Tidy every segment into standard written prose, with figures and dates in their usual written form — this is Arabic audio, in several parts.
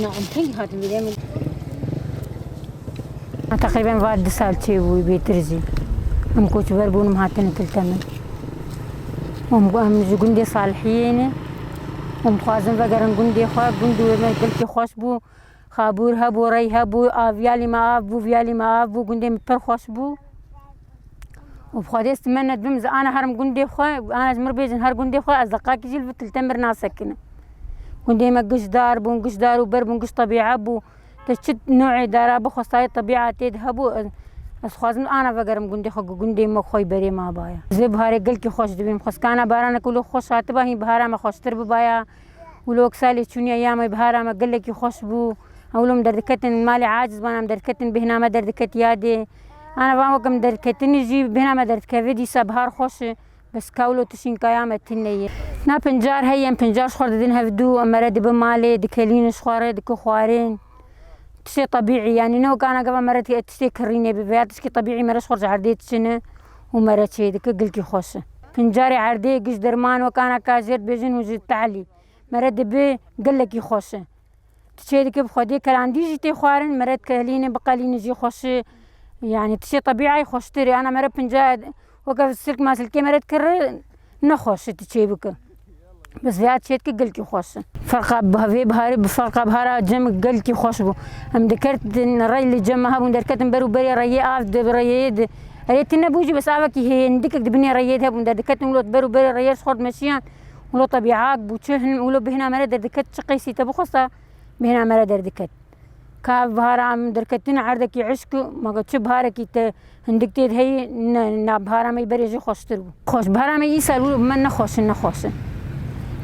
نعم في هذا اليوم تقريبا بعد سال شيء وبيترزي أم كوش بربون مهاتن تلتمن أم جندي صالحين أم خوازن بقرن جندي خواب جندي وما قلت خوش بو خابور هبو ري هبو آفيالي ما أبو فيالي ما أبو جندي متر خوش بو وبخادي استمنى دمز أنا هرم جندي خواب أنا جمر بيجن هر جندي خواب أصدقائي جيل بتلتمر ناسكنا جندي ما قش دار بون قش دار وبربون قش طبيعة بو تشد نوعي دارا بخصائي طبيعة تذهبوا أسخازم أنا بقرم جندي خو جندي ما خوي بري ما بايا زي بهاري قلك خوش دبيم خص كان بارانا كله خوش هاتبا هي بهارا ما خوش ترب بايا ولو كسالي شوني أيام بهارا ما قلك خوش بو أولهم دردكتن مالي عاجز بانا مدردكتن بهنا ما دردكت يادي أنا بعمل دردكتن يجي بهنا ما دردك فيدي سبهار خوش بس كاولو تشين كيامة تنية نا بنجار هي بنجار شخور دينها بدو أمرد بمالي دكلين شخورة دك خوارين تشي طبيعي يعني نو كان قبل مرة تشي كريني ببيات تشي طبيعي مرة خرج عردي تشنه ومرة شيء دك قلتي خوشة فنجاري عردي قش درمان وكان كازير بيجن وجد تعلي مرة دبي قلك خوشة تشي دك بخدي كلاندي جيتي خوارن مرة كليني بقالين جي خوشة يعني تشي طبيعي خوشتري أنا مرة فنجار وقف السلك ما سلكي مرة كر نخوشة تشي بك بس فيها شيء قلتي خوش فرقة بهذي بهاري بفرقة بهارا جم قلتي خوش بو هم ذكرت إن الري اللي جمها وذكرت برو بري ري عاد ريد ريت النبوجي بس عبك هي عندك دبني ريدها وذكرت ولو برو بري ري صخور مشيان ولو طبيعات بوشهن ولو بهنا مرة ذكرت شقيسي تبخصة بهنا مرة ذكرت كاب بهارا عم ذكرتنا عردك يعشق ما قد بهارك يت عندك تيد هي بهارا ما يبريج خوش تربو خوش بهارا ما يسألوا من نخوش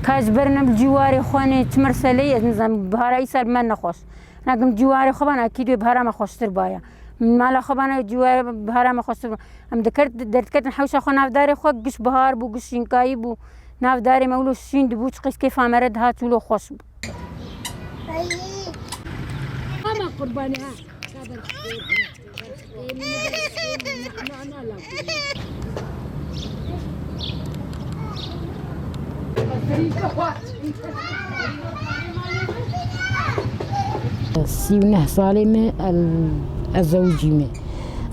كاج برنا بالجواري خواني تمرسلي نظام بهارا يسال ما نخوش لكن جواري خبانا اكيد بهارا ما خوش تربايا مالا خبانا جواري بهارا ما خوش تربايا ام ذكرت درت نحوش اخو نافداري خو قش بهار بو قش شنكاي بو نافداري مولو شين دبوش قش كيف امرد هات ولو خوش انا قرباني سيونه صالمة الزوجيمة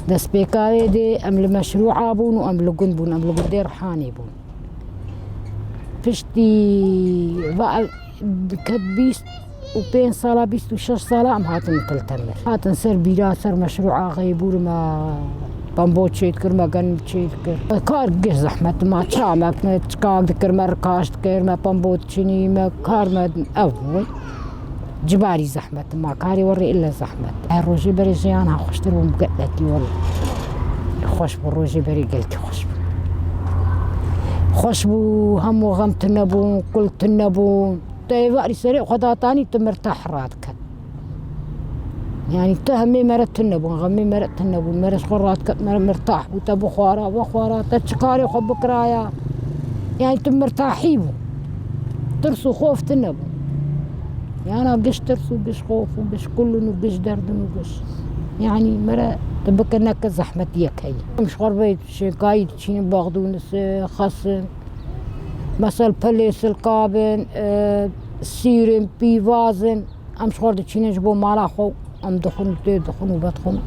دس بيكاوي دي أم المشروع بون وأم لقن بون أم لقن دير حاني بون فشتي بقى كتبيست وبين صلاة بيست وشش صلاة أم هاتن تلتمر هاتن سر بيرا سر مشروع غيبور ما بامبوت شيت كر ما كان شيت كر كار جه زحمة ما تشامك تكاك ذكر ما ركاش ذكر ما بامبوت شني ما كار ما أول جباري زحمة ما كاري وري إلا زحمة الروجي بري جيانها خوشتر ومقلتي والله خوش بالروجي بري قلتي خوش بو هم وغم تنبون كل تنبون تيباري سريع خداتاني تمرتاح راتك يعني تهمي مرت تنبون غمي مرت تنبون مرت خراتك مرتاح وتبو خوارا تشكاري خب كرايا يعني تمرتاحي بو ترسو خوف تنبون يعني أنا قش ترسو قش خوف وقش كله وقش درد وقش يعني مرة تبكرناك زحمة يك هي مش غربيت شكايت شين باخدونس خاص مثل بليس القابن سيرم بيفازن أم شغل شين جبو مالا خو أم دخن وبدخن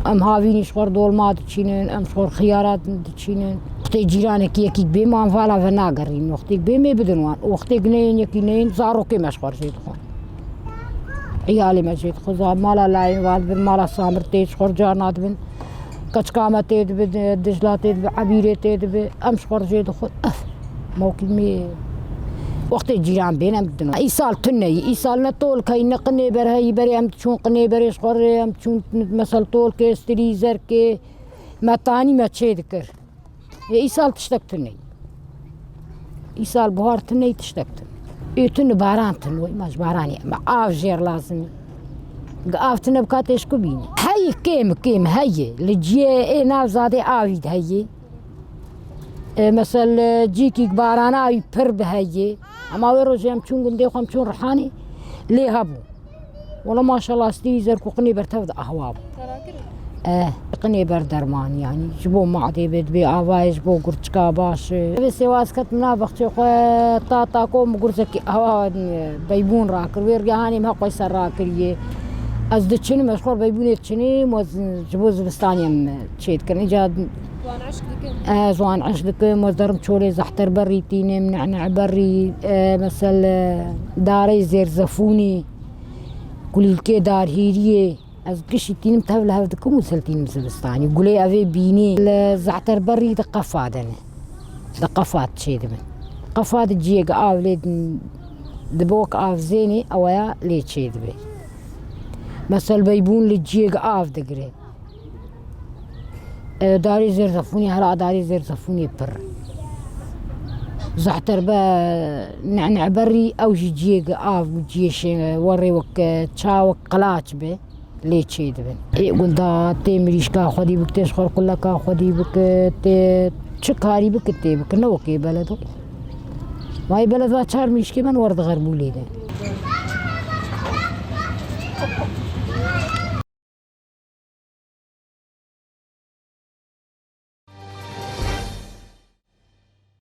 أم هاويني شغل دول ما تشينن أم شغل خيارات تشينن وقتي جيرانك يكيك بما انفالا فناقرين وقتي بما بدنوان وقتي جنين يكينين زارو كيما شغل جيد خون عيالي ما جيد خذا مالا لاين والد مالا سامر تيد شغل جارنات بن كشكامة تيد بن دجلة تيد بعبيرة تيد بن أم شغل جيد خون موكل مي وقت الجيران بينا بدنا إيصال تني إيصال نطول كي نقني برهاي بري أم تشون قني بري شقر أم تشون مثل طول كي ستريزر كي ما تاني ما تشي ذكر إيصال تشتك تني إيصال بهار تني تشتك تني تني باران تنوي ماش باراني ما عاف جير لازم عاف تني بكاتيش كوبيني هاي كيم هاي لجيه إيه ناف زادي عاويد هاي مثل جيكي بارانه يبر بهاي اما ويروجي ام چون گندي خم چون رحاني لي هبو والله ما شاء الله ستي زركو قني برتفد اهواب قني بردرمان يعني جبو معدي بي آواي جبو قرچكا باش بس واسكت منافق خو طاطا كوم قرزك هوا بيبون راكر ويرجعاني ما قيصر راكريه از دچني مشخور بيبوني تشني موز جبو زبستانيم تشيت كن ايجاد زوان عشق دكم زوان عشق مصدرم تشولي زحتر بري تيني منعنع بري مثل داري زير زفوني كل الكي دار هيريه از كشي تينم تهبل هفدكم وسلتين زبستاني قولي افي بيني زحتر بري دقفادن دقفات تشيد من قفات جيق آف ليد دبوك آف زيني اويا لي تشيد بي مثل بيبون للجيق آف دقري داري زير زفوني هلا داري زير زفوني بر زحتر با نعنع بري او جيق آف جيش وري وك تشاوك قلاش بي لي تشيد بن اي قلدا تي مريشكا خدي بك تشخر كلكا خدي بك تي تشكاري بك تي بك نوكي بلدو واي بلد واشار مشكي من ورد غربولي ده